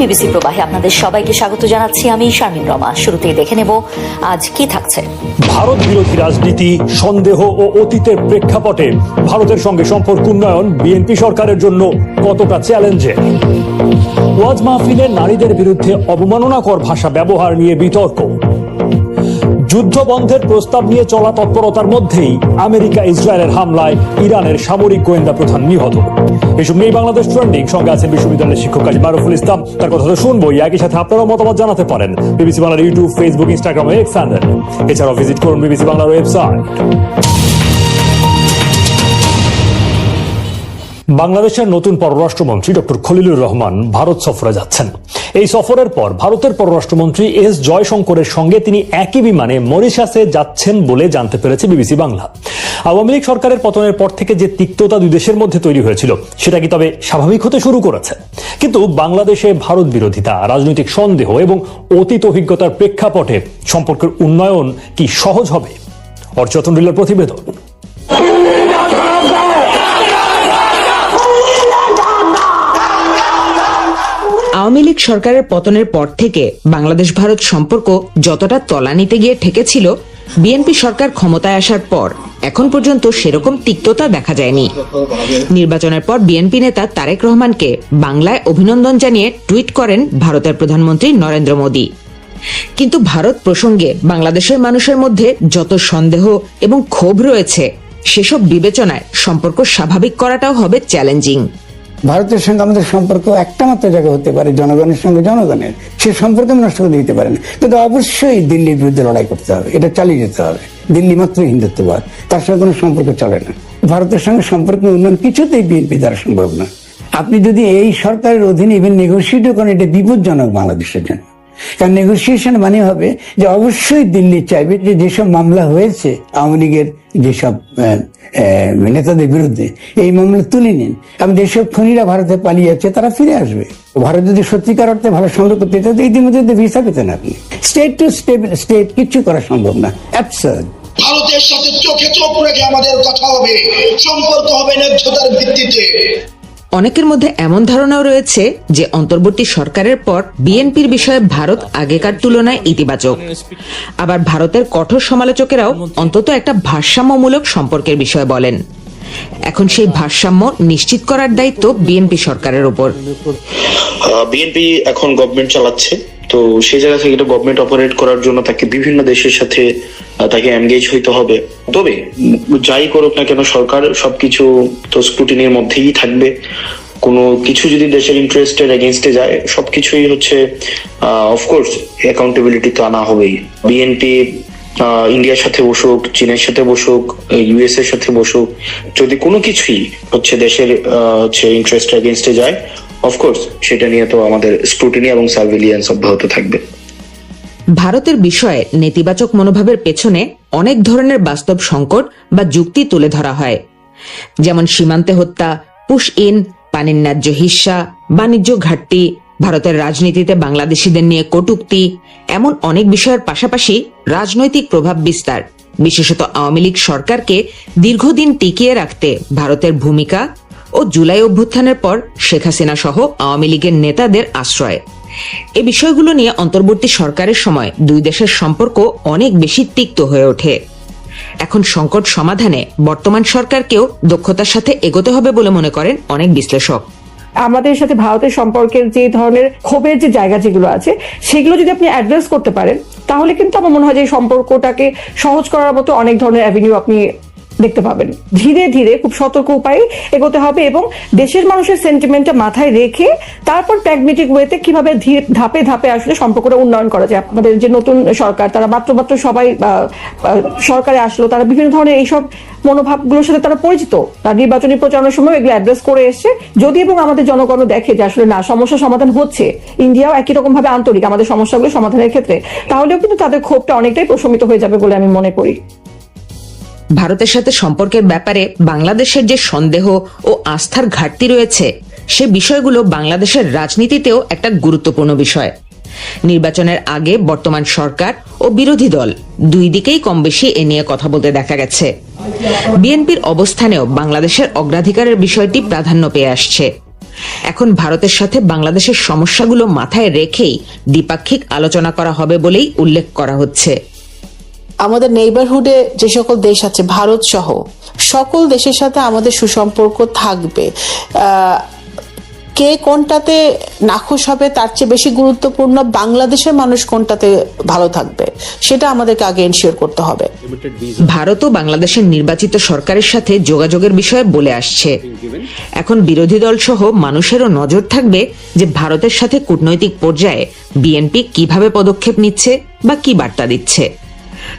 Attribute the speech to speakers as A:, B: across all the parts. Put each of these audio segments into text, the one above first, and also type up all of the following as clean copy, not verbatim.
A: BBC প্রবাহে আপনাদের সবাইকে স্বাগত জানাচ্ছি। আমি শারমিন রমা। শুরুতেই দেখে নেব আজ কি থাকছে।
B: ভারত বিরোধী রাজনীতি, সন্দেহ ও অতীতের প্রেক্ষাপটে ভারতের সঙ্গে সম্পর্ক উন্নয়ন বিএনপি সরকারের জন্য কতটা চ্যালেঞ্জের। ওয়াজ মাহফিলে নারীদের বিরুদ্ধে অবমাননাকর ভাষা ব্যবহার নিয়ে বিতর্ক। যুদ্ধ বন্ধের প্রস্তাব নিয়ে চলা তৎপরতার মধ্যেই আমেরিকা ইসরায়েলের হামলায় ইরানের সামরিক গোয়েন্দা প্রধান নিহত। এসব নিয়ে বাংলাদেশ ট্রেন্ডিং, সঙ্গে আছেন বিশ্ববিদ্যালয়ের শিক্ষক কাজী মারুফুল ইসলাম। তার কথা তো শুনবই, একই সাথে আপনারাও মতামত জানাতে পারেন বিবিসি বাংলার ইউটিউব, ফেসবুক, ইনস্টাগ্রাম ও এক্স হ্যান্ডেল। এছাড়াও ভিজিট করুন বিবিসি বাংলার ওয়েবসাইট। বাংলাদেশের নতুন পররাষ্ট্রমন্ত্রী ডক্টর খলিলুর রহমান ভারত সফরে যাচ্ছেন। এই সফরের পর ভারতের পররাষ্ট্রমন্ত্রী এস জয়শঙ্করের সঙ্গে তিনি একই বিমানে মরিশাসে যাচ্ছেন বলে জানতে পেরেছে বিবিসি বাংলা। আওয়ামী লীগ সরকারের পতনের পর থেকে যে তিক্ততা দুই দেশের মধ্যে তৈরি হয়েছিল সেটা কি তবে স্বাভাবিক হতে শুরু করেছে? কিন্তু বাংলাদেশে ভারত বিরোধিতা, রাজনৈতিক সন্দেহ এবং অতীত অভিজ্ঞতার প্রেক্ষাপটে সম্পর্কের উন্নয়ন কি সহজ হবে? অর্চতন রিলার প্রতিবেদন।
C: আওয়ামী লীগ সরকারের পতনের পর থেকে বাংলাদেশ ভারত সম্পর্ক যতটা তলানিতে গিয়ে ঠেকেছিল, বিএনপি সরকার ক্ষমতায় আসার পর এখন পর্যন্ত সেরকম তিক্ততা দেখা যায়নি। নির্বাচনের পর বিএনপি নেতা তারেক রহমানকে বাংলায় অভিনন্দন জানিয়ে টুইট করেন ভারতের প্রধানমন্ত্রী নরেন্দ্র মোদী। কিন্তু ভারত প্রসঙ্গে বাংলাদেশের মানুষের মধ্যে যত সন্দেহ এবং ক্ষোভ রয়েছে, সেসব বিবেচনায় সম্পর্ক স্বাভাবিক করাটাও হবে চ্যালেঞ্জিং।
D: ভারতের সঙ্গে আমাদের সম্পর্ক একটা মাত্র জায়গা হতে পারে, জনগণের সঙ্গে জনগণের। সে সম্পর্ক নষ্ট করে দিতে পারে না, কিন্তু অবশ্যই দিল্লির বিরুদ্ধে লড়াই করতে হবে, এটা চালিয়ে যেতে হবে। দিল্লি মাত্র হিন্দুত্ববাদ, তার সঙ্গে কোনো সম্পর্ক চলে না। ভারতের সঙ্গে সম্পর্ক উন্নয়ন কিছুতেই বিএনপি দ্বারা সম্ভব না। আপনি যদি এই সরকারের অধীনে ইভেন নেগোসিয়েটও করেন, এটা বিপজ্জনক বাংলাদেশের জন্য। কারণ নেগোসিয়েশন মানে হবে যে অবশ্যই দিল্লি চাইবে যে যেসব মামলা হয়েছে আওয়ামী লীগের যেসব নেতাদের বিরুদ্ধে, এই মামলা তুলে নিন এবং যেসব খুনিরা ভারতে পালিয়ে যাচ্ছে তারা ফিরে আসবে। ভারত যদি সত্যিকার অর্থে ভালো সম্পর্ক পেতে, ইতিমধ্যে ভিসা পেতেন আপনি। স্টেট টু স্টেট কিচ্ছু করা সম্ভব না, অ্যাবসার্ড।
E: ভারতের সাথে চোখে চোখ রেখে আমাদের কথা হবে, সম্পর্ক হবে ন্যায্যতার ভিত্তিতে।
C: অনেকের মধ্যে এমন ধারণাও রয়েছে যে অন্তর্বর্তী সরকারের পর বিএনপির বিষয়ে ভারত আগেকার তুলনায় ইতিবাচক। আবার ভারতের কঠোর সমালোচকেরাও অন্তত একটা ভারসাম্যমূলক সম্পর্কের বিষয়ে বলেন। এখন সেই ভারসাম্য নিশ্চিত করার দায়িত্ব বিএনপি সরকারের উপর।
F: বিএনপি এখন গভর্নমেন্ট চালাচ্ছে, তো সেই জায়গা থেকে গভর্নমেন্ট অপারেট করার জন্য তাকে বিভিন্ন দেশের সাথে তাকে এনগেজ হইতে হবে। তবে যাই করুক না কেন সরকার, সবকিছু তো স্ক্রুটিনির মধ্যেই থাকবে। কোনো কিছু যদি দেশের ইন্টারেস্টের এগেইনস্টে যায়, সবকিছুই হচ্ছে অফকোর্স অ্যাকাউন্টেবিলিটি তো আনা হবেই। বিএনপি ইন্ডিয়ার সাথে বসুক, চীনের সাথে বসুক, ইউএস এর সাথে বসুক, যদি কোনো কিছুই হচ্ছে দেশের ইন্টারেস্ট এগেইনস্টে যায়, অফকোর্স সেটা নিয়ে তো আমাদের স্ক্রুটিনি এবং সার্ভিলিয়েন্স অব্যাহত থাকবে।
C: ভারতের বিষয়ে নেতিবাচক মনোভাবের পেছনে অনেক ধরনের বাস্তব সংকট বা যুক্তি তুলে ধরা হয়, যেমন সীমান্তে হত্যা, পুশ ইন, পানির ন্যায্য হিস্সা, বাণিজ্য ঘাটতি, ভারতের রাজনীতিতে বাংলাদেশিদের নিয়ে কটূক্তি। এমন অনেক বিষয়ের পাশাপাশি রাজনৈতিক প্রভাব বিস্তার, বিশেষত আওয়ামী লীগ সরকারকে দীর্ঘদিন টিকিয়ে রাখতে ভারতের ভূমিকা ও জুলাই অভ্যুত্থানের পর শেখ হাসিনা সহ আওয়ামী লীগের নেতাদের আশ্রয়। এই বিষয়গুলো নিয়ে অন্তর্বর্তী সরকারের সময় দুই দেশের সম্পর্ক অনেক বেশি তিক্ত হয়ে ওঠে। এখন সংকট সমাধানে বর্তমান সরকারকেও দক্ষতার সাথে এগোতে হবে বলে মনে করেন অনেক বিশ্লেষক।
G: আমাদের সাথে ভারতের সম্পর্কের যে ধরনের ক্ষোভের যে জায়গা যেগুলো আছে, সেগুলো যদি আপনি অ্যাড্রেস করতে পারেন, তাহলে কিন্তু আমার মনে হয় যে সম্পর্কটাকে সহজ করার মতো অনেক ধরনের অ্যাভিনিউ আপনি দেখতে পাবেন। ধীরে ধীরে খুব সতর্ক উপায়ে এগোতে হবে এবং দেশের মানুষের সেন্টিমেন্টটা মাথায় রেখে তারপর প্র্যাগমেটিক ওয়েতে কিভাবে ধাপে ধাপে আসলে সম্পর্কটা উন্নয়ন করা যায়। আমাদের যে নতুন সরকার, তারা মাত্র সবাই সরকারে আসলো, তারা বিভিন্ন ধরনের এইসব মনোভাবগুলোর সাথে তারা পরিচিত। তার নির্বাচনী প্রচারণার সময় এগুলো অ্যাড্রেস করে এসছে। যদি এবং আমাদের জনগণ দেখে যে আসলে না, সমস্যা সমাধান হচ্ছে, ইন্ডিয়াও একই রকম ভাবে আন্তরিক আমাদের সমস্যাগুলো সমাধানের ক্ষেত্রে, তাহলেও কিন্তু তাদের ক্ষোভটা অনেকটাই প্রশমিত হয়ে যাবে বলে আমি মনে করি।
C: ভারতের সাথে সম্পর্কের ব্যাপারে বাংলাদেশের যে সন্দেহ ও আস্থার ঘাটতি রয়েছে, সে বিষয়গুলো বাংলাদেশের রাজনীতিতেও একটা গুরুত্বপূর্ণ বিষয়। নির্বাচনের আগে বর্তমান সরকার ও বিরোধী দল দুই দিকেই কম বেশি এ নিয়ে কথা বলতে দেখা গেছে। বিএনপির অবস্থানেও বাংলাদেশের অগ্রাধিকারের বিষয়টি প্রাধান্য পেয়ে আসছে। এখন ভারতের সাথে বাংলাদেশের সমস্যাগুলো মাথায় রেখেই দ্বিপাক্ষিক আলোচনা করা হবে বলেই উল্লেখ করা হচ্ছে।
H: আমাদের নেইবারহুডে যে সকল দেশ আছে ভারত সহ সকল দেশের সাথে আমাদের সুসম্পর্ক থাকবে। কে কোনটাতে নাখোশ হবে তার চেয়ে বেশি গুরুত্বপূর্ণ বাংলাদেশের মানুষ কোনটাতে ভালো থাকবে সেটা আমাদেরকে আগে এনশিওর করতে হবে।
C: ভারতও বাংলাদেশের নির্বাচিত সরকারের সাথে যোগাযোগের বিষয়ে বলে আসছে। এখন বিরোধী দল সহ মানুষেরও নজর থাকবে যে ভারতের সাথে কূটনৈতিক পর্যায়ে বিএনপি কিভাবে পদক্ষেপ নিচ্ছে বা কি বার্তা দিচ্ছে।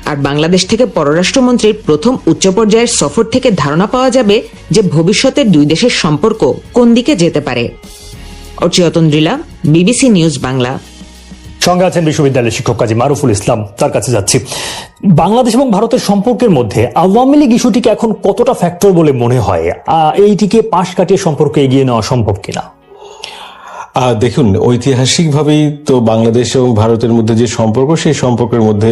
C: আর বাংলাদেশ থেকে পররাষ্ট্রমন্ত্রীর প্রথম উচ্চ পর্যায়ের সফর থেকে ধারণা পাওয়া যাবে যে ভবিষ্যতে দুই দেশের সম্পর্ক কোন দিকে যেতে পারে। অচিয়তন্দ্রিলা, বিবিসি নিউজ বাংলা।
B: সঙ্গে আছেন বিশ্ববিদ্যালয়ের শিক্ষক কাজী মারুফুল ইসলাম, তার কাছে যাচ্ছি। বাংলাদেশ এবং ভারতের সম্পর্কের মধ্যে আওয়ামী লীগ ইস্যুটিকে এখন কতটা ফ্যাক্টর বলে মনে হয়? এইটিকে পাশ কাটিয়ে সম্পর্ক এগিয়ে নেওয়া সম্ভব কিনা?
I: দেখুন, ঐতিহাসিকভাবেই তো বাংলাদেশ এবং ভারতের মধ্যে যে সম্পর্ক, সেই সম্পর্কের মধ্যে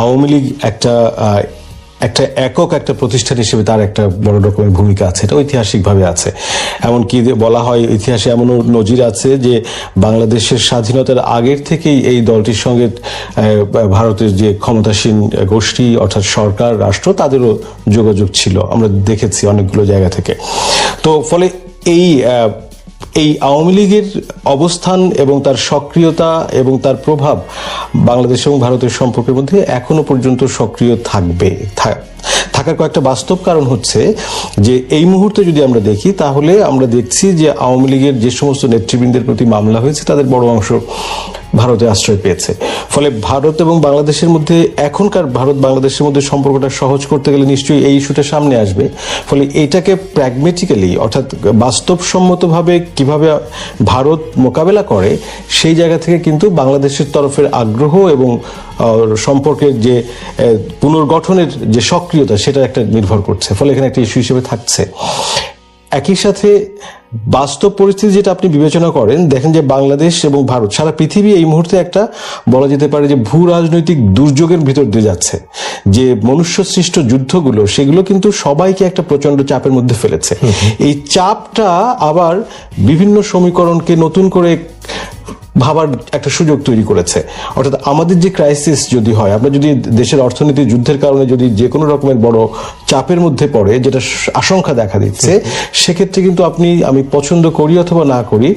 I: আওয়ামী লীগ একটা একক একটা প্রতিষ্ঠান হিসেবে তার একটা বড় রকমের ভূমিকা আছে, এটা ঐতিহাসিকভাবে আছে। এমনকি বলা হয় ইতিহাসে এমনও নজির আছে যে বাংলাদেশের স্বাধীনতার আগের থেকেই এই দলটির সঙ্গে ভারতের যে ক্ষমতাসীন গোষ্ঠী অর্থাৎ সরকার, রাষ্ট্র, তাদেরও যোগাযোগ ছিল, আমরা দেখেছি অনেকগুলো জায়গা থেকে। তো ফলে এই আওয়ামী লীগের অবস্থান এবং তার সক্রিয়তা এবং তার প্রভাব বাংলাদেশ এবং ভারতের সম্পর্কের মধ্যে এখনো পর্যন্ত সক্রিয় থাকার কয়েকটা বাস্তব কারণ হচ্ছে যে এই মুহূর্তে যদি আমরা দেখি তাহলে আমরা দেখছি যে আওয়ামী লীগের যে সমস্ত নেতৃবৃন্দের প্রতি মামলা হয়েছে তাদের বড় অংশ ভারতে আশ্রয় পেয়েছে। ফলে ভারত এবং বাংলাদেশের মধ্যে এখনকার ভারত বাংলাদেশের মধ্যে সম্পর্কটা সহজ করতে গেলে নিশ্চয়ই এই ইস্যুটা সামনে আসবে। ফলে এটাকে প্র্যাগমেটিক্যালি অর্থাৎ বাস্তবসম্মতভাবে কিভাবে ভারত মোকাবেলা করে সেই জায়গা থেকে কিন্তু বাংলাদেশের তরফের আগ্রহ এবং সম্পর্কের যে পুনর্গঠনের যে সক্রিয়তা সেটা একটা নির্ভর করছে। ফলে এখানে একটা ইস্যু হিসেবে থাকছে। একই সাথে বাস্তব পরিস্থিতি যেটা আপনি বিবেচনা করেন, দেখেন যে বাংলাদেশ এবং ভারত, সারা পৃথিবী এই মুহূর্তে একটা বলা যেতে পারে যে ভূ রাজনৈতিক দুর্যোগের ভিতর দিয়ে যাচ্ছে। যে মনুষ্য সৃষ্ট যুদ্ধগুলো সেগুলো কিন্তু সবাইকে একটা প্রচন্ড চাপের মধ্যে ফেলেছে। এই চাপটা আবার বিভিন্ন সমীকরণকে নতুন করে ভাবার একটা সুযোগ তৈরি করেছে। অর্থাৎ আমাদের যে ক্রাইসিস যদি হয়, আমরা যদি দেশের অর্থনীতি যুদ্ধের কারণে যদি যে কোনো রকমের বড় চাপের মধ্যে পড়ে, যেটা আশঙ্কা দেখা দিচ্ছে, সেক্ষেত্রে কিন্তু আমি পছন্দ করি অথবা না করি,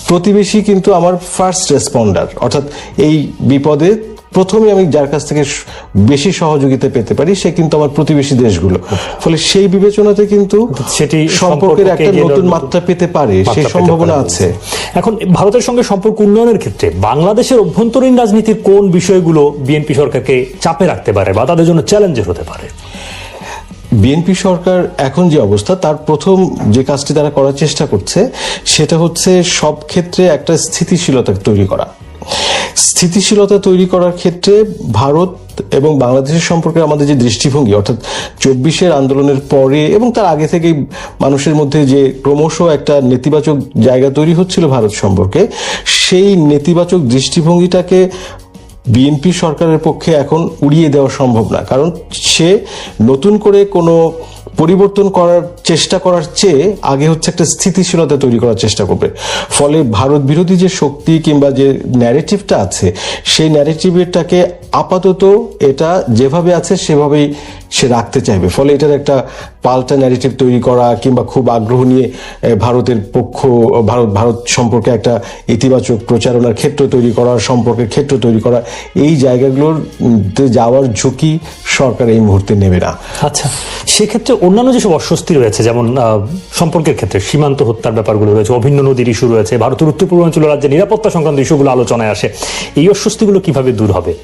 I: প্রতিবেশী কিন্তু আমার ফার্স্ট রেসপন্ডার। অর্থাৎ এই বিপদে প্রথমে আমি যার কাছ থেকে বেশি সহযোগিতা পেতে পারি সে কিন্তু আমার প্রতিবেশী দেশগুলো। ফলে সেই বিবেচনাতে কিন্তু সেটি সম্পর্কের একটা নতুন মাত্রা পেতে পারে, সেই সম্ভাবনা আছে।
B: এখন ভারতের সঙ্গে সম্পর্ক উন্নয়নের ক্ষেত্রে বাংলাদেশের অভ্যন্তরীণ রাজনীতির কোন বিষয়গুলো বিএনপি সরকারকে চাপে রাখতে পারে বা তাদের জন্য চ্যালেঞ্জের হতে পারে?
I: বিএনপি সরকার এখন যে অবস্থা, তার প্রথম যে কাজটি তারা করার চেষ্টা করছে সেটা হচ্ছে সব ক্ষেত্রে একটা স্থিতিশীলতা তৈরি করা। স্থিতিশীলতা তৈরি করার ক্ষেত্রে ভারত এবং বাংলাদেশের সম্পর্কে আমাদের যে দৃষ্টিভঙ্গি, অর্থাৎ 24-এর আন্দোলনের পরে এবং তার আগে থেকেই মানুষের মধ্যে যে ক্রমশ একটা নেতিবাচক জায়গা তৈরি হচ্ছিল ভারত সম্পর্কে, সেই নেতিবাচক দৃষ্টিভঙ্গিটাকে বিএনপি সরকারের পক্ষে এখন উড়িয়ে দেওয়া সম্ভব না। কারণ সে নতুন করে কোনো পরিবর্তন করার চেষ্টা করার চেয়ে আগে হচ্ছে একটা স্থিতিশীলতা তৈরি করার চেষ্টা করবে। ফলে ভারত বিরোধী যে শক্তি কিংবা যে ন্যারেটিভটা আছে, সেই ন্যারেটিভটাকে আপাতত এটা যেভাবে আছে সেভাবেই সে রাখতে চাইবে। ফলে এটার একটা পাল্টা ন্যারেটিভ তৈরি করা কিংবা খুব আগ্রহ নিয়ে ভারতের পক্ষ ভারত সম্পর্কে একটা ইতিবাচক প্রচারণার ক্ষেত্র তৈরি করা, সম্পর্কের ক্ষেত্র তৈরি করা, এই জায়গাগুলোর যাওয়ার ঝুঁকি সরকার এই মুহূর্তে নেবে না।
B: আচ্ছা, সেক্ষেত্রে অন্যান্য যেসব অস্বস্তি রয়েছে, যেমন সম্পর্কের ক্ষেত্রে সীমান্ত হত্যার ব্যাপারগুলো রয়েছে, অভিন্ন নদীর ইস্যু রয়েছে, ভারতের উত্তর পূর্বাঞ্চল রাজ্যে নিরাপত্তা সংক্রান্ত ইস্যুগুলো আলোচনায় আসে, এই অস্বস্তিগুলো কিভাবে দূর হবে?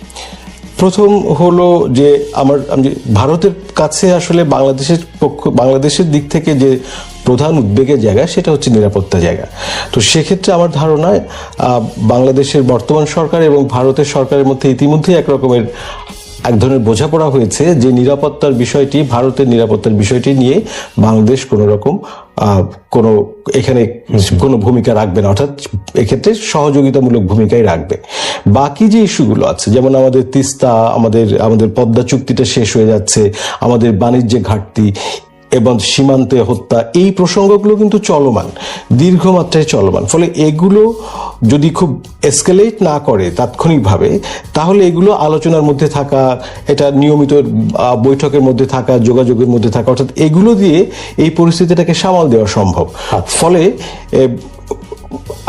I: প্রথম হলো যে ভারতের কাছে আসলে বাংলাদেশের দিক থেকে যে প্রধান উদ্বেগের জায়গা সেটা হচ্ছে নিরাপত্তা জায়গা। তো সেক্ষেত্রে আমার ধারণায় বাংলাদেশের বর্তমান সরকার এবং ভারতের সরকারের মধ্যে ইতিমধ্যেই এক ধরনের বোঝাপড়া হয়েছে যে ভারতের নিরাপত্তার বিষয়টি নিয়ে বাংলাদেশ এখানে কোনো ভূমিকা রাখবে না, অর্থাৎ এক্ষেত্রে সহযোগিতামূলক ভূমিকাই রাখবে। বাকি যে ইস্যুগুলো আছে, যেমন আমাদের তিস্তা, আমাদের পদ্মা চুক্তিটা শেষ হয়ে যাচ্ছে, আমাদের বাণিজ্যে ঘাটতি, এবং সীমান্তে হত্যা, এই প্রসঙ্গগুলো কিন্তু চলমান, দীর্ঘমাত্রায় চলমান। ফলে এগুলো যদি খুব এসকেলেট না করে তাৎক্ষণিকভাবে, তাহলে এগুলো আলোচনার মধ্যে থাকা, এটা নিয়মিত বৈঠকের মধ্যে থাকা, যোগাযোগের মধ্যে থাকা, অর্থাৎ এগুলো দিয়ে এই পরিস্থিতিটাকে সামাল দেওয়া সম্ভব। ফলে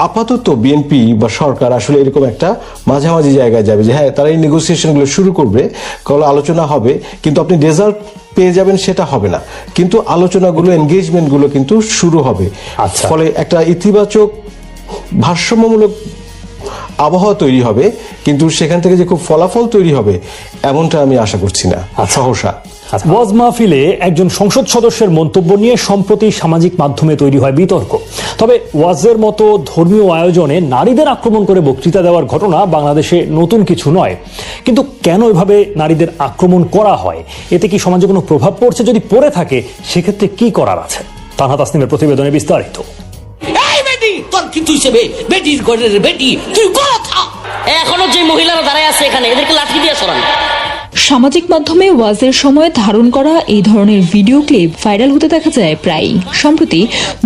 I: আপাতত বিএনপি বা সরকার আসলে এরকম একটা মাঝামাঝি জায়গায় যাবে যে হ্যাঁ, তারা এই নেগোসিয়েশনগুলো শুরু করবে, আলোচনা হবে, কিন্তু আপনি রেজাল্ট পেয়ে যাবেন সেটা হবে না, কিন্তু আলোচনাগুলো, এনগেজমেন্টগুলো কিন্তু শুরু হবে। ফলে একটা ইতিবাচক ভারসাম্যমূলক আবহাওয়া তৈরি হবে, কিন্তু সেখান থেকে যে খুব ফলাফল তৈরি হবে এমনটা আমি আশা করছি না সহসা।
B: ওয়াজ মাহফিলে একজন সংসদ সদস্যের মন্তব্য নিয়ে সম্প্রতি সামাজিক মাধ্যমে তৈরি হয় বিতর্ক। তবে ওয়াজের মতো ধর্মীয় আয়োজনে নারীদের আক্রমণ করে বক্তৃতা দেওয়ার ঘটনা বাংলাদেশে নতুন কিছু নয়, কিন্তু কেন এভাবে নারীদের আক্রমণ করা হয়? এতে কি সমাজে কোনো প্রভাব পড়ছে? যদি পড়ে থাকে সেক্ষেত্রে কি করার আছে? তানহা তাসনিমের প্রতিবেদনে বিস্তারিত।
J: তোর কিন্তু হিসেবে বেটির ঘরের বেটি, তুই কথা এখনো যে মহিলারা দাঁড়ায় আছে এখানে, এদেরকে লাঠি দিয়ে সরান।
K: সামাজিক মাধ্যমে ওয়াজের সময় ধারণ করা এই ধরনের ভিডিও ক্লিপ ভাইরাল হতে দেখা যায় প্রায়ই। সম্প্রতি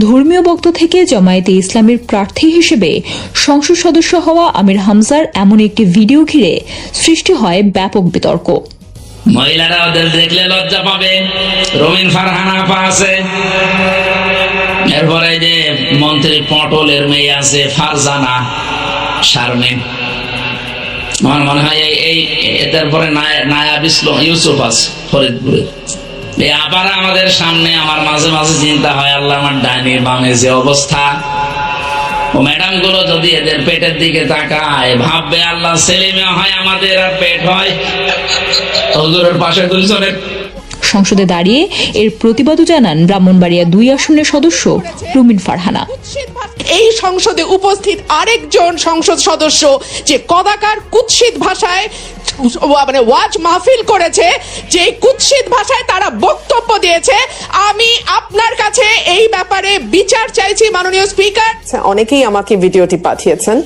K: ধর্মীয় বক্তা থেকে জামায়াতে ইসলামের প্রার্থী হিসেবে সংসদ সদস্য হওয়া আমির হামজার এমন একটি ভিডিও ঘিরে সৃষ্টি হয় ব্যাপক বিতর্ক।
J: মহিলারা ওদের দেখলে লজ্জা পাবে। রমিন ফারহানা আপা আছে, এরপরে যে মন্ত্রী পটলের মেয়ে আছে ফারজানা শারমিন, আমার মনে হয় এই তারপরে নায়াব ইসলাম ইউসুফ আছে ফরিদপুরে। এই আপারা আমাদের সামনে, আমার মাঝে মাঝে চিন্তা হয় আল্লাহ আমার ডাইনির বামে যে অবস্থা, ও ম্যাডাম গুলো যদি এদের পেটের দিকে তাকায় ভাববে আল্লাহ ছেলে মেয়ে হয় আমাদের আর পেট হয়। হুজুরের পাশে দুইজনের।
K: সংসদে দাঁড়িয়ে এর প্রতিবাদও জানান ব্রাহ্মণবাড়িয়া ২ আসনের সদস্য রুমিন ফারহানা।
H: এই সংসদে উপস্থিত আরেকজন সংসদ সদস্য যে কদাকার কুৎসিত ভাষায় মানে ওয়াজ মাহফিল করেছে, যে কুৎসিত ভাষায় তারা বক্তব্য দিয়েছে, আমি আপনার কাছে এই ব্যাপারে বিচার চাইছি মাননীয় স্পিকার।
L: অনেকেই আমাকে ভিডিওটি পাঠিয়েছেন,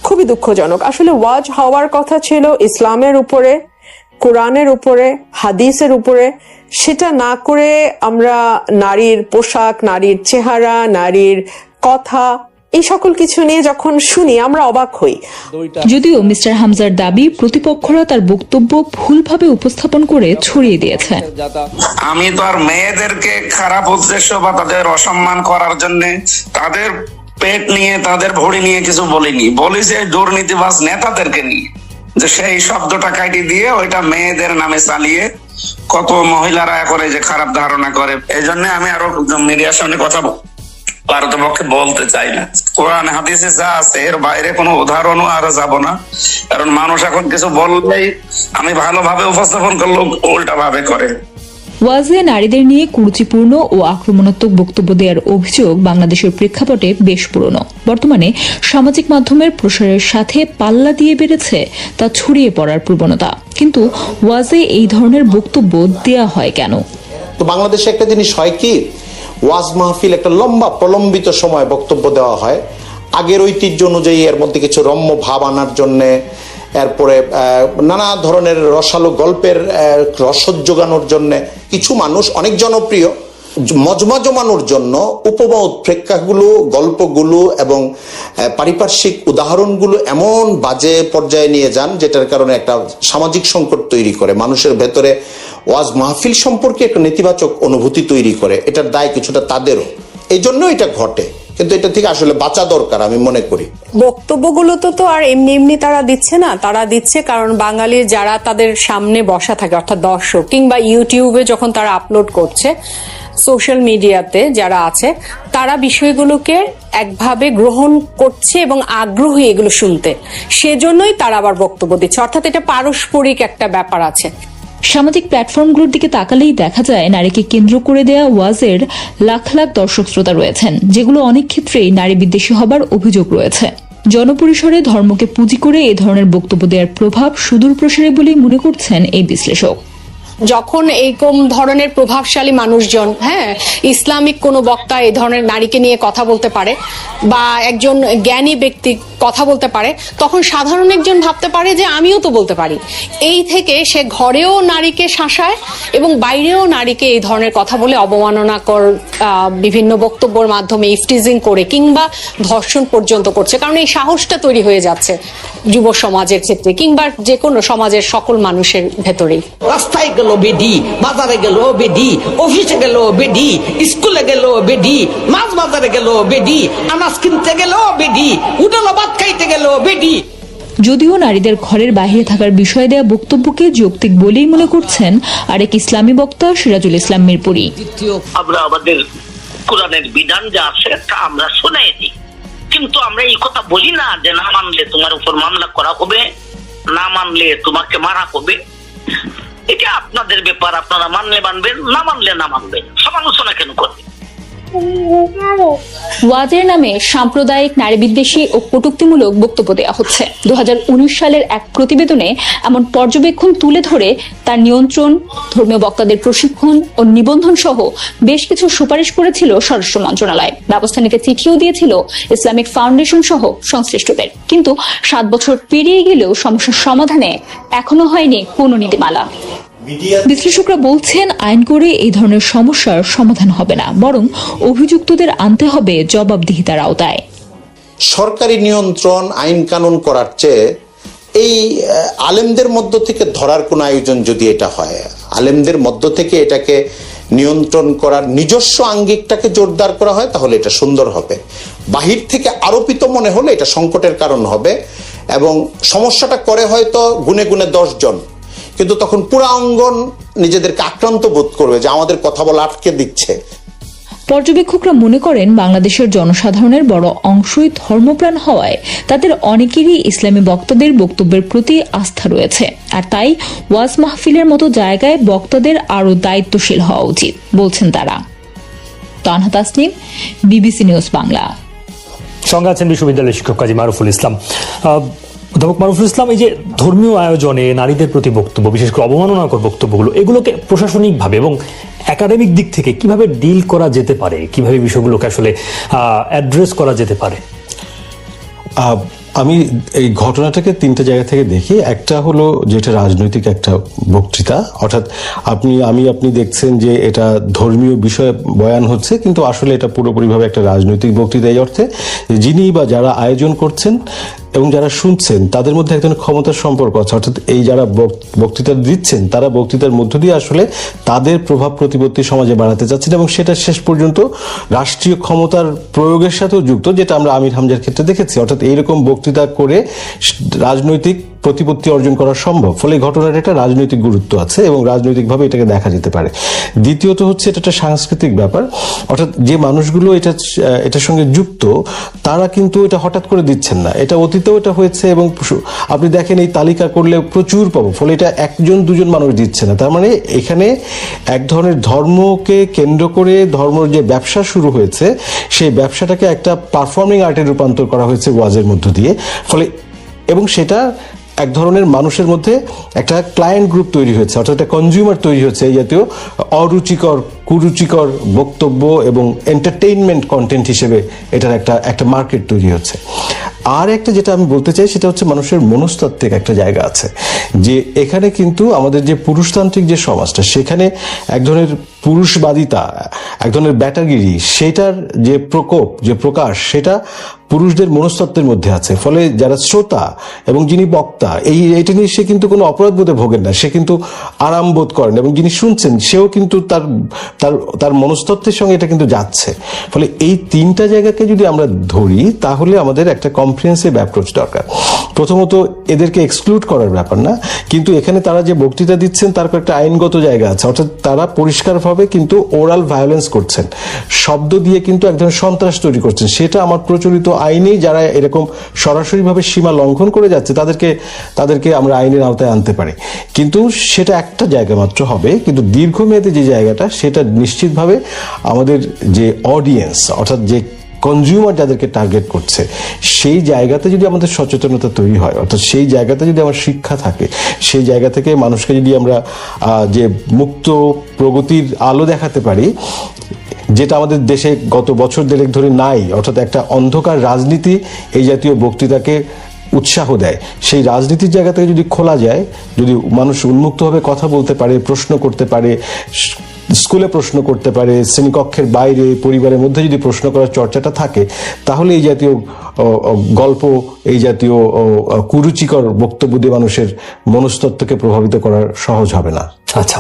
L: খুবই দুঃখজনক। আসলে ওয়াজ হওয়ার কথা ছিল ইসলামের উপরে, কোরআনের উপরে, হাদিসের উপরে, সেটা না করে আমরা নারীর পোশাক, নারীর চেহারা, নারীর কথা, এই সকল কিছু নিয়ে যখন শুনি আমরা অবাক হই।
K: যদিও মিস্টার হামজার দাবি প্রতিপক্ষরা তার বক্তব্য ভুলভাবে উপস্থাপন করে ছড়িয়ে দিয়েছে।
M: আমি তো আর মেয়েদেরকে খারাপ উদ্দেশ্য বা তাদের অসম্মান করার জন্য তাদের পেট নিয়ে, তাদের ভড়ি নিয়ে কিছু বলিনি, বলি যে দুর্নীতিবাজ নেতাদেরকে নিয়ে, যে সেই শব্দটা কাটি দিয়ে ওইটা মেয়েদের নামে চালিয়ে কত মহিলারা করে যে খারাপ ধারণা করে। এই জন্য আমি আরো মিডিয়ার সামনে কথা পারতপক্ষে বলতে চাই না। কোরআন হাদিসে যা আছে এর বাইরে কোনো উদাহরণও আর যাব না, কারণ মানুষ এখন কিছু বললেই আমি ভালোভাবে উপস্থাপন করলেও উল্টা ভাবে করে।
K: ওয়াজে নারীদের নিয়ে কুরুচিপূর্ণ ও আক্রমণাত্মক বক্তব্য দেওয়ার অভিযোগ বাংলাদেশের প্রেক্ষাপটে বেশ পুরনো। বর্তমানে সামাজিক মাধ্যমের প্রসারের সাথে পাল্লা দিয়ে বেড়েছে তা ছড়িয়ে পড়ার প্রবণতা। কিন্তু ওয়াজে এই ধরনের বক্তব্য দেয়া হয় কেন?
N: তো বাংলাদেশে একটা জিনিস হয় কি, ওয়াজ মাহফিল একটা লম্বা প্রলম্বিত সময় বক্তব্য দেওয়া হয় আগের ঐতিহ্য অনুযায়ী, এর মধ্যে কিছু রম্য ভাব আনার জন্যে, এরপরে নানা ধরনের রসালো গল্পের রসদ যোগানোর জন্য কিছু মানুষ অনেক জনপ্রিয় মজমা জমানোর জন্য উপমা উৎপ্রেক্ষাগুলো, গল্পগুলো এবং পারিপার্শ্বিক উদাহরণগুলো এমন বাজে পর্যায়ে নিয়ে যান যেটার কারণে একটা সামাজিক সংকট তৈরি করে, মানুষের ভেতরে ওয়াজ মাহফিল সম্পর্কে একটা নেতিবাচক অনুভূতি তৈরি করে। এটার দায় কিছুটা তাদেরও, এই জন্য এটা ঘটে, কিন্তু এটা থেকে আসলে বাঁচা দরকার আমি মনে করি।
L: বক্তব্যগুলো তো আর এমনি এমনি তারা দিচ্ছে না, তারা দিচ্ছে কারণ বাঙালির যারা তাদের সামনে বসা থাকে, অর্থাৎ দর্শক, কিংবা ইউটিউবে যখন তারা আপলোড করছে, সোশ্যাল মিডিয়াতে যারা আছে, তারা বিষয়গুলোকে একভাবে গ্রহণ করছে এবং আগ্রহী এগুলো শুনতে, সেজন্যই তারা আবার বক্তব্য দিচ্ছে। অর্থাৎ এটা পারস্পরিক একটা ব্যাপার আছে।
K: সামাজিক প্ল্যাটফর্মগুলোর দিকে তাকালেই দেখা যায় নারীকে কেন্দ্র করে দেয়া ওয়াজের লাখ লাখ দর্শক শ্রোতা রয়েছেন, যেগুলো অনেক ক্ষেত্রেই নারী বিদ্বেষী হবার অভিযোগ রয়েছে। জনপরিসরে ধর্মকে পুঁজি করে এ ধরনের বক্তব্য দেওয়ার প্রভাব সুদূর প্রসারী বলেই মনে করছেন এই বিশ্লেষক।
L: যখন এইরকম ধরনের প্রভাবশালী মানুষজন, হ্যাঁ, ইসলামিক কোনো বক্তা এই ধরনের নারীকে নিয়ে কথা বলতে পারে বা একজন জ্ঞানী ব্যক্তি কথা বলতে পারে, তখন সাধারণ একজন ভাবতে পারে যে আমিও তো বলতে পারি। এই থেকে সে ঘরেও নারীকে শাসায় এবং বাইরেও নারীকে এই ধরনের কথা বলে অবমাননাকর বিভিন্ন বক্তব্যের মাধ্যমে ইফটিজিং করে কিংবা ধর্ষণ পর্যন্ত করছে। কারণ এই সাহসটা তৈরি হয়ে যাচ্ছে যুব সমাজের ক্ষেত্রে কিংবা যে কোনো সমাজের সকল মানুষের ভেতরেই।
O: রাস্তায় গেল বেডি, বাজারে গেল বেডি, অফিসে গেল বেডি, স্কুলে গেল বেডি, মাছ বাজারে গেল বেডি, আনাজ কিনতে গেল বেডি, উঠানো ভাত খাইতে গেল বেডি।
K: যদিও নারীদের ঘরের বাইরে থাকার বিষয়ে দেয়া বক্তব্যকে যৌক্তিক বলেই মনে করছেন আরেক ইসলামী বক্তা সিরাজুল ইসলাম মিরপুরি।
P: আমরা আমাদের কোরআনের বিধান যা আছে তা আমরা শুনে দিই, কিন্তু আমরা এই কথা বলি না যে না মানলে তোমার উপর মামলা করা হবে, না মানলে তোমাকে মারা হবে। এটা আপনাদের ব্যাপার, আপনারা মানলে মানবেন, না মানলে না মানবেন, সমালোচনা কেন করবেন?
K: ওয়াজের নামে সাম্প্রদায়িক নারী বিদ্বেষী ও কটূক্তিমূলক বক্তব্য দেওয়া হচ্ছে। 2019 সালের এক প্রতিবেদনে এমন পর্যবেক্ষণ তুলে ধরে তার নিয়ন্ত্রণ, ধর্মীয় বক্তাদের প্রশিক্ষণ ও নিবন্ধন সহ বেশ কিছু সুপারিশ করেছিল স্বরাষ্ট্র মন্ত্রণালয়। ব্যবস্থা নিতে চিঠিও দিয়েছিল ইসলামিক ফাউন্ডেশন সহ সংশ্লিষ্টদের। কিন্তু 7 বছর পেরিয়ে গেলেও সমস্যার সমাধানে এখনো হয়নি কোনো নীতিমালা। বিশ্লেষকরা বলছেন আইন করে এই ধরনের সমস্যার সমাধান হবে না, বরং অভিযুক্তদের আনতে হবে জবাবদিহিতার আওতায়।
N: সরকারি নিয়ন্ত্রণ আইন কানুন করার চেয়ে এই আলেমদের মধ্য থেকে ধরার কোন আয়োজন যদি এটা হয়, আলেমদের মধ্য থেকে এটাকে নিয়ন্ত্রণ করার নিজস্ব আঙ্গিকটাকে জোরদার করা হয়, তাহলে এটা সুন্দর হবে। বাহির থেকে আরোপিত মনে হলে এটা সংকটের কারণ হবে এবং সমস্যাটা করে হয়তো গুনে গুনে 10 জন, কিন্তু তখন পুরো অঙ্গন নিজেদেরকে আক্রান্ত বোধ করবে যে আমাদের কথা বলা আটকে দিচ্ছে।
K: পর্যবেক্ষকরা মনে করেন বাংলাদেশের জনসাধারণের বড় অংশই ধর্মপ্রাণ হওয়ায় তাদের অনেকেরই ইসলামী বক্তাদের বক্তব্যের প্রতি আস্থা রয়েছে, আর তাই ওয়াজ মাহফিলের মতো জায়গায় বক্তাদের আরও দায়িত্বশীল হওয়া উচিত বলছেন তারা। Tanha Tasnim, BBC news Bangla.
B: সঙ্গে আছেন বিশ্ববিদ্যালয়ের শিক্ষক কাজী মারুফুল ইসলাম। অধ্যাপক মারুফুল ইসলাম, এই যে ধর্মীয় আয়োজনে নারীদের প্রতি বক্তব্য, বিশেষ করে অবমাননাকর বক্তব্যগুলো, এগুলোকে প্রশাসনিকভাবে এবং একাডেমিক দিক থেকে কিভাবে ডিল করা যেতে পারে, কিভাবে বিষয়গুলোকে আসলে অ্যাড্রেস করা যেতে পারে?
I: আমি এই ঘটনাটাকে 3টা জায়গা থেকে দেখি। একটা হলো যেটা রাজনৈতিক একটা বক্তৃতা, অর্থাৎ আপনি দেখছেন যে এটা ধর্মীয় বিষয়ে বয়ান হচ্ছে, কিন্তু আসলে এটা পুরোপুরিভাবে একটা রাজনৈতিক বক্তৃতা, এই অর্থে যিনি বা যারা আয়োজন করছেন এবং যারা শুনছেন তাদের মধ্যে এক ধরনের ক্ষমতার সম্পর্ক আছে। অর্থাৎ এই যারা বক্তৃতা দিচ্ছেন তারা বক্তৃতার মধ্য দিয়ে আসলে তাদের প্রভাব প্রতিপত্তি সমাজে বাড়াতে চাচ্ছেন এবং সেটা শেষ পর্যন্ত রাষ্ট্রীয় ক্ষমতার প্রয়োগের সাথেও যুক্ত, যেটা আমরা আমির হামজার ক্ষেত্রে দেখেছি। অর্থাৎ এইরকম বক্তৃতা করে রাজনৈতিক প্রতিপত্তি অর্জন করা সম্ভব। ফলে ঘটনার একটা রাজনৈতিক গুরুত্ব আছে এবং রাজনৈতিকভাবে এটাকে দেখা যেতে পারে। দ্বিতীয়ত হচ্ছে এটা একটা সাংস্কৃতিক ব্যাপার, অর্থাৎ যে মানুষগুলো এটার সঙ্গে যুক্ত তারা কিন্তু এটা হঠাৎ করে দিচ্ছেন না, এটা অতীতেও এটা হয়েছে এবং আপনি দেখেন এই তালিকা করলে প্রচুর পাবো। ফলে এটা 1-2 মানুষ দিচ্ছে না। তার মানে এখানে এক ধরনের ধর্মকে কেন্দ্র করে ধর্মের যে ব্যবসা শুরু হয়েছে সেই ব্যবসাটাকে একটা পারফর্মিং আর্টে রূপান্তর করা হয়েছে ওয়াজের মধ্য দিয়ে। ফলে এবং সেটা এক ধরনের মানুষের মধ্যে একটা ক্লায়েন্ট গ্রুপ তৈরি হয়েছে, অর্থাৎ একটা কনজিউমার তৈরি হচ্ছে এই জাতীয় অরুচিকর কুরুচিকর বক্তব্য এবং এন্টারটেইনমেন্ট কন্টেন্ট হিসেবে এটার একটা মার্কেট তৈরি হচ্ছে। আর একটা যেটা আমি বলতে চাই সেটা হচ্ছে মানুষের মনস্তাত্ত্বিক একটা জায়গা আছে, যে এখানে কিন্তু আমাদের যে পুরুষতান্ত্রিক যে সমাজটা, সেখানে এক ধরনের পুরুষবাদিতা, এক ধরনের ব্যাটাগিরি, সেটার যে প্রকোপ, যে প্রকাশ, সেটা পুরুষদের মনস্তত্ত্বের মধ্যে আছে। ফলে যারা শ্রোতা এবং যিনি বক্তা এইটা নিয়ে সে কিন্তু কোনো অপরাধ বোধে ভোগেন না, সে কিন্তু আরাম বোধ করেন এবং যিনি শুনছেন সেও কিন্তু তার মনস্তত্ত্বের সঙ্গে এটা কিন্তু যাচ্ছে। ফলে এই 3টা জায়গাকে যদি আমরা ধরি তাহলে আমাদের একটা কম্প্রিহেন্সিভ অ্যাপ্রোচ দরকার। প্রথমত এদেরকে এক্সক্লুড করার ব্যাপার না, কিন্তু এখানে তারা যে বক্তৃতা দিচ্ছেন তার একটা আইনগত জায়গা আছে, অর্থাৎ তারা পরিষ্কারভাবে কিন্তু ওরাল ভায়োলেন্স করছেন, শব্দ দিয়ে কিন্তু এক ধরনের সন্ত্রাস তৈরি করছেন। সেটা আমার প্রচলিত আইনেই যারা এরকম সরাসরিভাবে সীমা লঙ্ঘন করে যাচ্ছে তাদেরকে আমরা আইনের আওতায় আনতে পারি, কিন্তু সেটা একটা জায়গা মাত্র হবে। কিন্তু দীর্ঘমেয়াদে যে জায়গাটা, সেটা নিশ্চিতভাবে আমাদের যে অডিয়েন্স, অর্থাৎ যে কনজিউমার যাদেরকে টার্গেট করছে, সেই জায়গাতে যদি আমাদের সচেতনতা তৈরি হয়, অর্থাৎ সেই জায়গাতে যদি আমার শিক্ষা থাকে, সেই জায়গা থেকে মানুষকে যদি আমরা যে মুক্ত প্রগতির আলো দেখাতে পারি, যেটা আমাদের দেশে গত বছর দেড়েক ধরে নাই, অর্থাৎ একটা অন্ধকার রাজনীতি এই জাতীয় বক্তৃতাকে উৎসাহ দেয়, সেই রাজনীতির জায়গা থেকে যদি খোলা যায়, যদি মানুষ উন্মুক্তভাবে কথা বলতে পারে, প্রশ্ন করতে পারে, স্কুলে প্রশ্ন করতে পারে, শ্রেণীকক্ষের বাইরে পরিবারের মধ্যে যদি প্রশ্ন করার চর্চাটা থাকে, তাহলে এই জাতীয় গল্প, এই জাতীয় কুরুচিকর বক্তব্য দিয়ে মানুষের মনস্তত্ত্বকে প্রভাবিত করা সহজ হবে না।
B: আচ্ছা,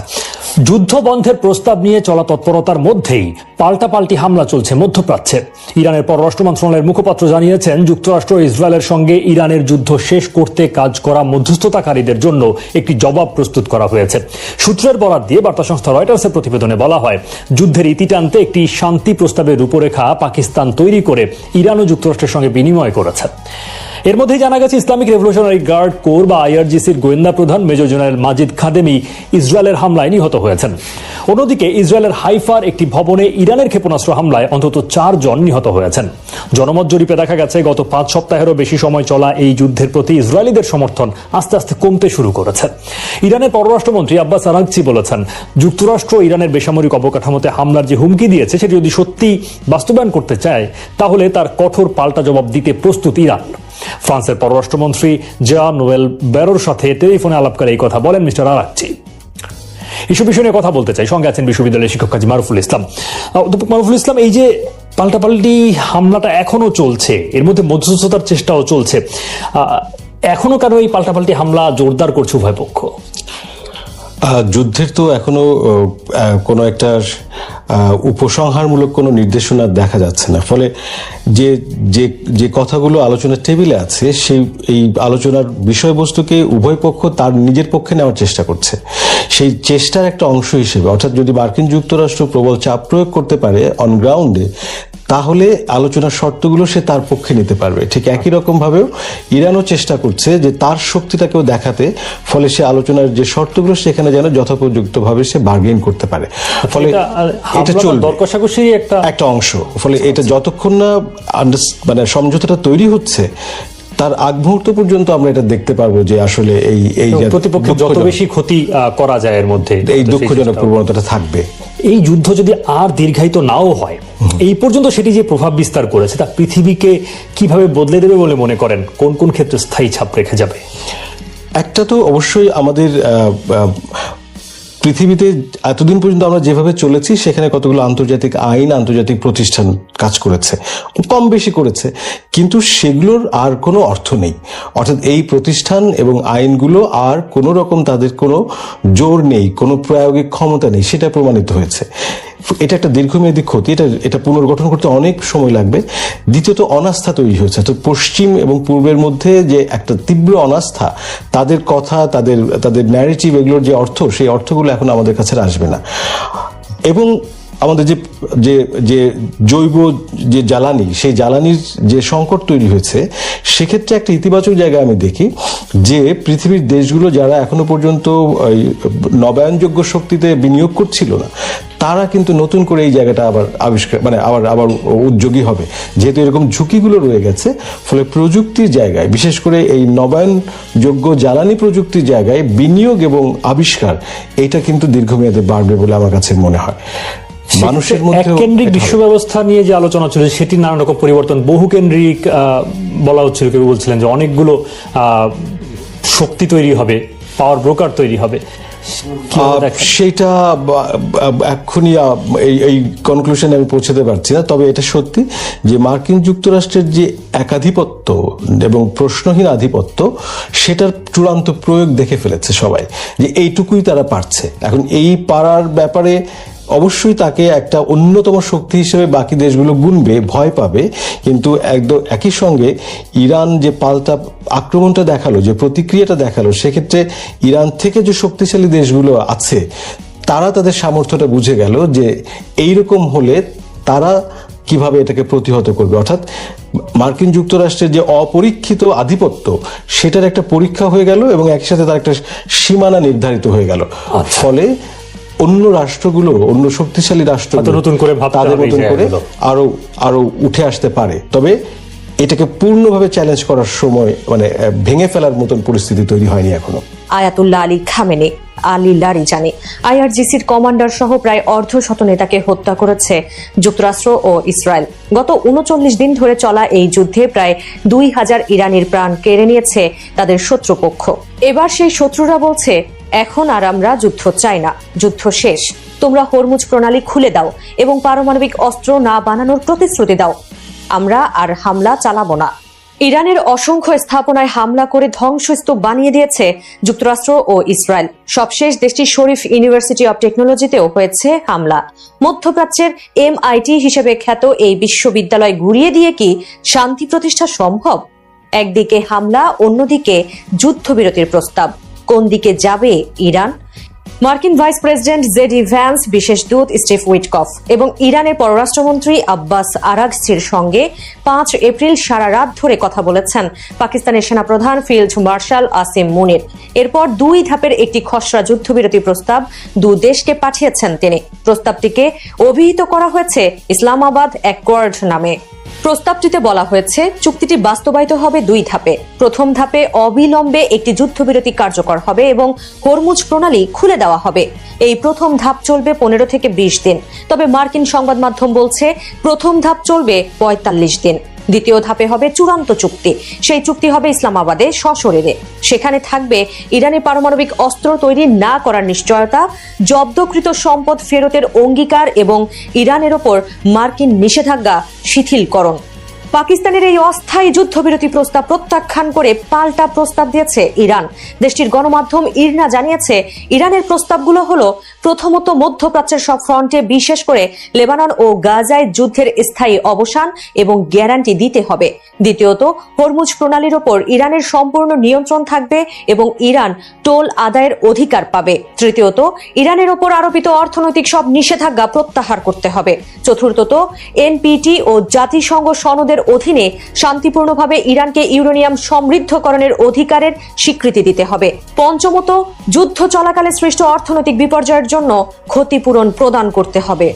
B: যুদ্ধ বন্ধের প্রস্তাব নিয়ে চলা তৎপরতার মধ্যেই পাল্টাপাল্টি হামলা চলছে মধ্যপ্রাচ্যে। ইরানের পররাষ্ট্র মন্ত্রণালয়ের মুখপাত্র জানিয়েছেন, যুক্তরাষ্ট্র ইসরায়েলের সঙ্গে ইরানের যুদ্ধ শেষ করতে কাজ করা মধ্যস্থতাকারীদের জন্য একটি জবাব প্রস্তুত করা হয়েছে। সূত্রের বরাত দিয়ে বার্তা সংস্থা রয়টার্সের প্রতিবেদনে বলা হয়, যুদ্ধের ইতি টানতে একটি শান্তি প্রস্তাবের রূপরেখা পাকিস্তান তৈরি করে ইরান ও যুক্তরাষ্ট্রের সঙ্গে বিনিময় করেছে। এর মধ্যেই জানা গেছে, ইসলামিক রেভলিউশনারি গার্ড কোর বা IRGCর গোয়েন্দা প্রধান মেজর জেনারেল মাজিদ খাদেমি ইসরায়েলের হামলায় নিহত হয়েছেন। অন্যদিকে ইসরায়েলের হাইফার একটি ভবনে ইরানের ক্ষেপণাস্ত্র হামলায় অন্তত 4 জন নিহত হয়েছেন। জনমত জরিপে দেখা গেছে, গত 5 সপ্তাহেরও বেশি সময় চলা এই যুদ্ধের প্রতি ইসরায়েলিদের সমর্থন আস্তে আস্তে কমতে শুরু করেছে। ইরানের পররাষ্ট্রমন্ত্রী আব্বাস আরাগচি বলেছেন, যুক্তরাষ্ট্র ইরানের বেসামরিক অবকাঠামোতে হামলার যে হুমকি দিয়েছে, সেটি যদি সত্যি বাস্তবায়ন করতে চায়, তাহলে তার কঠোর পাল্টা জবাব দিতে প্রস্তুত ইরান। ফ্রান্সের পররাষ্ট্রমন্ত্রী জিয়া নোয়েল ব্যারোর সাথে টেলিফোনে আলাপ করে এই কথা বলেন মিস্টার আরাগচি। এসব বিষয় নিয়ে কথা বলতে চাই, সঙ্গে আছেন বিশ্ববিদ্যালয়ের শিক্ষক কাজী মারুফুল ইসলাম। মারুফুল ইসলাম, এই যে পাল্টাপাল্টি হামলাটা এখনো চলছে, এর মধ্যে মধ্যস্থতার চেষ্টাও চলছে, এখনো কেন এই পাল্টাপাল্টি হামলা জোরদার করছে উভয় পক্ষ?
I: যুদ্ধের তো এখনো কোনো একটা উপসংহারমূলক কোনো নির্দেশনা দেখা যাচ্ছে না। ফলে যে যে যে কথাগুলো আলোচনার টেবিলে আছে, সেই এই আলোচনার বিষয়বস্তুকে উভয় পক্ষ তার নিজের পক্ষে নেওয়ার চেষ্টা করছে। সেই চেষ্টার একটা অংশ হিসেবে, অর্থাৎ যদি মার্কিন যুক্তরাষ্ট্র প্রবল চাপ প্রয়োগ করতে পারে অন গ্রাউন্ডে, তাহলে আলোচনার শর্তগুলো সে তার পক্ষে নিতে পারবে। ঠিক একই রকম ভাবেও ইরানও চেষ্টা করছে যে তার শক্তিটাকেও দেখাতে, ফলে সে আলোচনার যে শর্তগুলো সেখানে যেন যথোপযুক্তভাবে সে বার্গেন করতে পারে। ফলে এটা চলবে, একটা অংশ। ফলে এটা যতক্ষণ না মানে সমঝোতাটা তৈরি হচ্ছে, তার আগ মুহূর্ত পর্যন্ত আমরা এটা দেখতে পারবো যে আসলে এই
B: প্রতিপক্ষের যত বেশি ক্ষতি করা যায় এর মধ্যে
I: এই দুঃখজনক প্রবণতাটা থাকবে।
B: এই যুদ্ধ যদি আর দীর্ঘায়িত নাও হয়, এই পর্যন্ত সেটি যে প্রভাব বিস্তার করেছে, তা পৃথিবীকে কিভাবে বদলে দেবে বলে মনে করেন? কোন কোন ক্ষেত্রে স্থায়ী ছাপ রেখে যাবে?
I: একটা তো অবশ্যই আমাদের পৃথিবীতে এতদিন পর্যন্ত আমরা যেভাবে চলেছি, সেখানে কতগুলো আন্তর্জাতিক আইন, আন্তর্জাতিক প্রতিষ্ঠান কাজ করেছে, কম বেশি করেছে, কিন্তু সেগুলোর আর কোনো অর্থ নেই। অর্থাৎ এই প্রতিষ্ঠান এবং আইনগুলো আর কোনো রকম তাদের কোনো জোর নেই, কোনো প্রায়োগিক ক্ষমতা নেই, সেটা প্রমাণিত হয়েছে। এটা একটা দীর্ঘমেয়াদী ক্ষতি, এটা পুনর্গঠন করতে অনেক সময় লাগবে। দ্বিতীয়ত, অনাস্থা তৈরি হয়েছে। তো পশ্চিম এবং পূর্বের মধ্যে যে একটা তীব্র অনাস্থা, তাদের কথা, তাদের ন্যারেটিভ, এগুলোর যে অর্থ, সেই অর্থগুলো এখন আমাদের কাছে আসবে না। এবং আমাদের যে জৈব যে জ্বালানি, সেই জ্বালানির যে সংকট তৈরি হয়েছে, সেক্ষেত্রে একটা ইতিবাচক জায়গায় আমি দেখি যে পৃথিবীর দেশগুলো যারা এখনো পর্যন্ত নবায়নযোগ্য শক্তিতে বিনিয়োগ করছিল না, তারা কিন্তু নতুন করে এই জায়গাটা আবার আবিষ্কার আবার উদ্যোগী হবে, যেহেতু এরকম ঝুঁকিগুলো রয়ে গেছে। ফলে প্রযুক্তির জায়গায়, বিশেষ করে এই নবায়নযোগ্য জ্বালানি প্রযুক্তির জায়গায় বিনিয়োগ এবং আবিষ্কার, এটা কিন্তু দীর্ঘমেয়াদে বাড়বে বলে আমার কাছে মনে হয়। মানুষের মধ্যে
B: কেন্দ্রিক বিশ্ব ব্যবস্থা নিয়ে যে আলোচনা চলেছে, সেটি নানান রকম পরিবর্তন, বহুকেন্দ্রিক বলা হচ্ছিল, কেউ বলছিলেন যে অনেকগুলো শক্তি তৈরি হবে, পাওয়ার ব্রোকার তৈরি হবে।
I: সেটা এক্ষুনি এই কনক্লুশনে আমি পৌঁছাতে পারছি না। তবে এটা সত্যি যে মার্কিন যুক্তরাষ্ট্রের যে একাধিপত্য এবং প্রশ্নহীন আধিপত্য, সেটার চূড়ান্ত প্রয়োগ দেখে ফেলেছে সবাই, যে এইটুকুই তারা পারছে। এখন এই পারার ব্যাপারে অবশ্যই তাকে একটা অন্যতম শক্তি হিসেবে বাকি দেশগুলো গুনবে, ভয় পাবে। কিন্তু একদম একই সঙ্গে ইরান যে পাল্টা আক্রমণটা দেখালো, যে প্রতিক্রিয়াটা দেখালো, সেক্ষেত্রে ইরান থেকে যে শক্তিশালী দেশগুলো আছে, তারা তাদের সামর্থ্যটা বুঝে গেল যে এইরকম হলে তারা কিভাবে এটাকে প্রতিহত করবে। অর্থাৎ মার্কিন যুক্তরাষ্ট্রের যে অপরীক্ষিত আধিপত্য, সেটার একটা পরীক্ষা হয়ে গেল এবং একই সাথে তার একটা সীমানা নির্ধারিত হয়ে গেল। ফলে অন্য রাষ্ট্রগুলো, অন্য শক্তিশালী রাষ্ট্র
B: নতুন করে ভাবতে
I: তাদের
B: হবে
I: মতন করে আরো উঠে আসতে পারে। তবে এটাকে পূর্ণভাবে চ্যালেঞ্জ করার সময় মানে ভেঙে ফেলার মতন পরিস্থিতি তৈরি হয়নি এখনো।
Q: Ayatollah Ali Khamenei, Ali Larijani, আইআরজিসির কমান্ডার সহ প্রায় অর্ধশত নেতাকে হত্যা করেছে যুক্তরাষ্ট্র ও ইসরায়েল। গত ৩৯ দিন ধরে চলা এই যুদ্ধে প্রায় ২,০০০ ইরানির প্রাণ কেড়ে নিয়েছে তাদের শত্রুপক্ষ। এবার সেই শত্রুরা বলছে, এখন আর আমরা যুদ্ধ চাই না, যুদ্ধ শেষ। তোমরা হরমুজ প্রণালী খুলে দাও এবং পারমাণবিক অস্ত্র না বানানোর প্রতিশ্রুতি দাও, আমরা আর হামলা চালাবো না। ইরানের অসংখ্য স্থাপনায় হামলা করে ধ্বংসস্তূপ বানিয়ে দিয়েছে যুক্তরাষ্ট্র ও ইসরায়েল। সবশেষ দেশটির শরীফ ইউনিভার্সিটি অব টেকনোলজিতেও হয়েছে হামলা। মধ্যপ্রাচ্যের MIT হিসেবে খ্যাত এই বিশ্ববিদ্যালয় গুড়িয়ে দিয়ে কি শান্তি প্রতিষ্ঠা সম্ভব? একদিকে হামলা, অন্যদিকে যুদ্ধবিরতির প্রস্তাব। কোন দিকে যাবে ইরান? মার্কিন ভাইস প্রেসিডেন্ট জেডি ভ্যান্স, বিশেষ দূত স্টিভ উইটকফ এবং ইরানের পররাষ্ট্রমন্ত্রী আব্বাস আরাগচির সঙ্গে 5 এপ্রিল সারা রাত ধরে কথা বলেছেন পাকিস্তানের সেনাপ্রধান ফিল্ড মার্শাল আসিম মুনির। এরপর 2 ধাপের একটি খসড়া যুদ্ধবিরতি প্রস্তাব দেশকে পাঠিয়েছেন তিনি। প্রস্তাবটিকে অভিহিত করা হয়েছে ইসলামাবাদ অ্যাকর্ড নামে। প্রস্তাবটিতে বলা হয়েছে, চুক্তিটি বাস্তবায়িত হবে 2 ধাপে। প্রথম ধাপে অবিলম্বে একটি যুদ্ধবিরতি কার্যকর হবে এবং হরমুজ প্রণালী খুলে দেওয়া হবে। এই প্রথম ধাপ চলবে 15 থেকে 20 দিন। তবে মার্কিন সংবাদ মাধ্যম বলছে, প্রথম ধাপ চলবে 45 দিন। দ্বিতীয় ধাপে হবে চূড়ান্ত চুক্তি। সেই চুক্তি হবে ইসলামাবাদে সশরীরে। সেখানে থাকবে ইরানের পারমাণবিক অস্ত্র তৈরি না করার নিশ্চয়তা, জব্দকৃত সম্পদ ফেরতের অঙ্গীকার এবং ইরানের ওপর মার্কিন নিষেধাজ্ঞা শিথিলকরণ। পাকিস্তানের এই অস্থায়ী যুদ্ধবিরতি প্রস্তাব প্রত্যাখ্যান করে পাল্টা প্রস্তাব দিয়েছে ইরান। দেশটির গণমাধ্যম ইরনা জানিয়েছে, ইরানের প্রস্তাবগুলো হলো, প্রথমত মধ্যপ্রাচ্যের সব ফ্রন্টে, বিশেষ করে লেবানন ও গাজায় যুদ্ধের স্থায়ী অবসান এবং গ্যারান্টি দিতে হবে। দ্বিতীয়ত, হরমুজ প্রণালীর ওপর ইরানের সম্পূর্ণ নিয়ন্ত্রণ থাকবে এবং ইরান টোল আদায়ের অধিকার পাবে। তৃতীয়ত, ইরানের ওপর আরোপিত অর্থনৈতিক সব নিষেধাজ্ঞা প্রত্যাহার করতে হবে। চতুর্থত, NPT ও জাতিসংঘ সনদের অধীনে শান্তিপূর্ণভাবে ইরানকে ইউরেনিয়াম সমৃদ্ধকরণের অধিকারের স্বীকৃতি দিতে হবে। পঞ্চমত, যুদ্ধ চলাকালে সৃষ্ট অর্থনৈতিক বিপর্যয়ের জন্য ক্ষতিপূরণ প্রদান করতে হবে।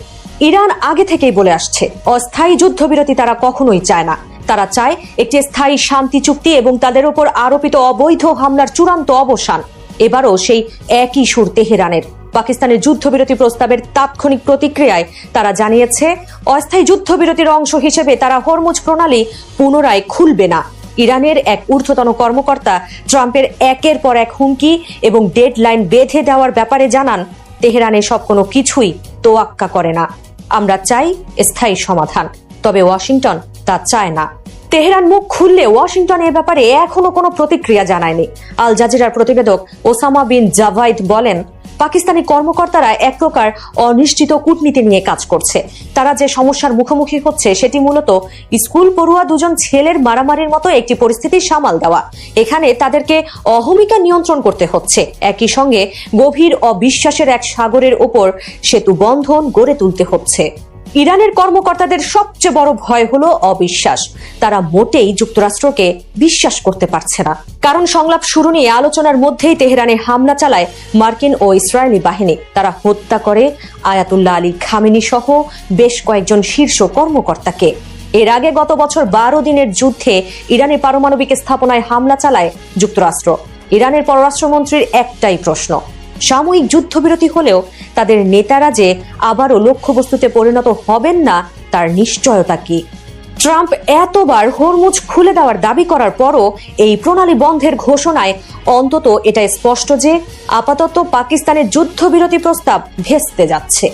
Q: ইরান আগে থেকেই বলে আসছে, অস্থায়ী যুদ্ধবিরতি তারা কখনোই চায় না। তারা চায় একটি স্থায়ী শান্তি চুক্তি এবং তাদের উপর আরোপিত অবৈধ হামলার চূড়ান্ত অবসান। এবারও সেই একই সুর তেহরানের। পাকিস্তানের যুদ্ধবিরতি প্রস্তাবের তাৎক্ষণিক প্রতিক্রিয়ায় তারা জানিয়েছে, অস্থায়ী যুদ্ধবিরতির অংশ হিসেবে তারা হরমুজ প্রণালী পুনরায় খুলবে না। ইরানের এক ঊর্ধ্বতন কর্মকর্তা ট্রাম্পের একের পর এক হুমকি এবং ডেডলাইন বেঁধে দেওয়ার ব্যাপারে জানান, তেহরানের সব কোনো কিছুই তোয়াক্কা করে না। আমরা চাই স্থায়ী সমাধান, তবে ওয়াশিংটন তা চায় না। তেহরান মুখ খুললে ওয়াশিংটন এ ব্যাপারে এখনো কোনো প্রতিক্রিয়া জানায়নি। আল জাজিরার প্রতিবেদক ওসামা বিন জাভাইদ বলেন, পাকিস্তানি কর্মকর্তারা এক প্রকার অনিশ্চিত কূটনীতি নিয়ে কাজ করছে। তারা যে সমস্যার মুখোমুখি হচ্ছে সেটি মূলত স্কুল পড়ুয়া 2জন ছেলের মারামারির মতো একটি পরিস্থিতি সামাল দেওয়া। এখানে তাদেরকে অহমিকা নিয়ন্ত্রণ করতে হচ্ছে। একই সঙ্গে গভীর অবিশ্বাসের এক সাগরের ওপর সেতু বন্ধন গড়ে তুলতে হচ্ছে। ইরানের কর্মকর্তাদের সবচেয়ে বড় ভয় হলো অবিশ্বাস। তারা মোটেই যুক্তরাষ্ট্রকে বিশ্বাস করতে পারছে না। কারণ সংলাপ শুরু নিয়ে আলোচনার মধ্যেই তেহরানে হামলা চালায় মার্কিন ও ইসরায়েলি বাহিনী। তারা হত্যা করে আয়াতুল্লাহ আলী খামেনি সহ বেশ কয়েকজন শীর্ষ কর্মকর্তাকে। এর আগে গত বছর 12 দিনের যুদ্ধে ইরানের পারমাণবিক স্থাপনায় হামলা চালায় যুক্তরাষ্ট্র। ইরানের পররাষ্ট্রমন্ত্রীর একটাই প্রশ্ন, সাময়িক যুদ্ধবিরতি হলেও তাদের নেতারা যে আবারও লক্ষ্যবস্তুতে পরিণত হবেন না তার নিশ্চয়তা কি? ট্রাম্প এতবার হরমুজ খুলে দেওয়ার দাবি করার পরও এই প্রণালী বন্ধের ঘোষণায় অন্তত এটা স্পষ্ট যে আপাতত পাকিস্তানের যুদ্ধবিরতি প্রস্তাব ভেস্তে যাচ্ছে।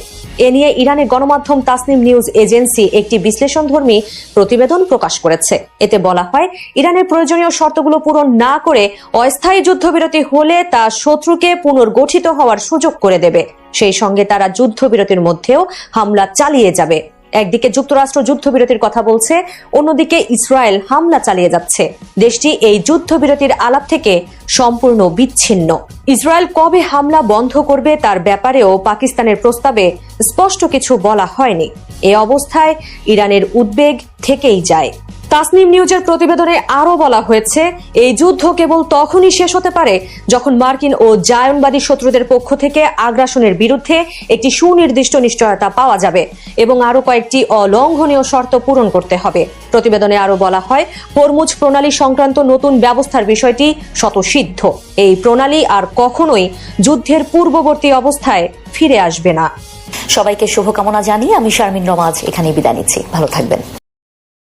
Q: এ নিয়ে ইরানের গণমাধ্যম তাসনিম নিউজ এজেন্সি একটি বিশ্লেষণধর্মী প্রতিবেদন প্রকাশ করেছে। এতে বলা হয়, ইরানের প্রয়োজনীয় শর্তগুলো পূরণ না করে অস্থায়ী যুদ্ধবিরতি হলে তা শত্রুকে পুনর্গঠিত হওয়ার সুযোগ করে দেবে। সেই সঙ্গে তারা যুদ্ধবিরতির মধ্যেও হামলা চালিয়ে যাবে। একদিকে যুক্তরাষ্ট্র যুদ্ধবিরতির কথা বলছে, অন্যদিকে ইসরায়েল হামলা চালিয়ে যাচ্ছে। দেশটি এই যুদ্ধবিরতির আলাপ থেকে সম্পূর্ণ বিচ্ছিন্ন। ইসরায়েল কবে হামলা বন্ধ করবে তার ব্যাপারেও পাকিস্তানের প্রস্তাবে স্পষ্ট কিছু বলা হয়নি। এ অবস্থায় ইরানের উদ্বেগ থেকেই যায়। তাসনিম নিউজের প্রতিবেদনে আরো বলা হয়েছে এই যুদ্ধ কেবল তখনই শেষ হতে পারে যখন মার্কিন ও জায়নবাদী শত্রুদের পক্ষ থেকে আগ্রাসনের বিরুদ্ধে একটি সুনির্দিষ্ট নিশ্চয়তা পাওয়া যাবে এবং আরো কয়েকটি অলঙ্ঘনীয় শর্ত পূরণ করতে হবে। প্রতিবেদনে আরো বলা হয় হরমুজ প্রণালী সংক্রান্ত নতুন ব্যবস্থার বিষয়টি স্বতঃসিদ্ধ। এই প্রণালী আর কখনোই যুদ্ধের পূর্ববর্তী অবস্থায় ফিরে আসবে না।
A: সবাইকে শুভকামনা জানিয়ে আমি শারমিন রমাজ এখানে বিদায় নিচ্ছি। ভালো থাকবেন।